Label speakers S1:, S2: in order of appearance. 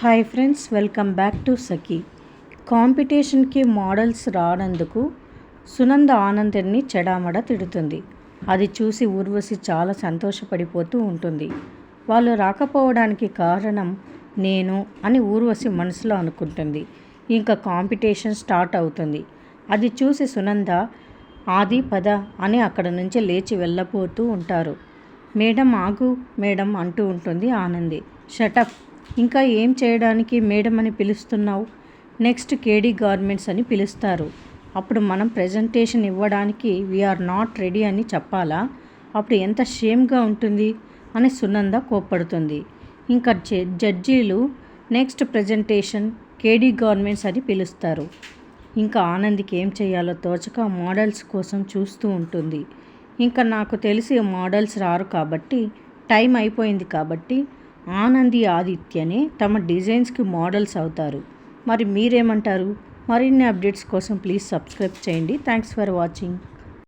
S1: Hi friends, welcome back to Sakhi. కాంపిటీషన్కి models రానందుకు సునంద ఆనందని చెడామడ తిడుతుంది. అది చూసి ఊర్వశి చాలా సంతోషపడిపోతూ ఉంటుంది. వాళ్ళు రాకపోవడానికి కారణం నేను అని ఊర్వశి మనసులో అనుకుంటుంది. ఇంకా కాంపిటీషన్ స్టార్ట్ అవుతుంది. అది చూసి సునంద ఆది పద అని అక్కడ నుంచి లేచి వెళ్ళబోతూ ఉంటారు. మేడం ఆగు మేడం అంటూ ఉంటుంది ఆనంది. షటప్, ఇంకా ఏం చేయడానికి మేడం అని పిలుస్తున్నావు? నెక్స్ట్ కేడీ గార్మెంట్స్ అని పిలుస్తారు. అప్పుడు మనం ప్రజెంటేషన్ ఇవ్వడానికి వీఆర్ నాట్ రెడీ అని చెప్పాలా? అప్పుడు ఎంత షేమ్గా ఉంటుంది అని సునంద కోప్పడుతుంది. ఇంకా జడ్జీలు నెక్స్ట్ ప్రజెంటేషన్ కేడీ గార్మెంట్స్ అని పిలుస్తారు. ఇంకా ఆనందికి ఏం చేయాలో తోచక మోడల్స్ కోసం చూస్తూ ఉంటుంది. ఇంకా నాకు తెలిసి మోడల్స్ రారు కాబట్టి, టైం అయిపోయింది కాబట్టి ఆనంది ఆదిత్యనే తమ డిజైన్స్కి మోడల్స్ అవుతారు. మరి మీరేమంటారు? మరిన్ని అప్డేట్స్ కోసం ప్లీజ్ సబ్స్క్రైబ్ చేయండి. Thanks for watching.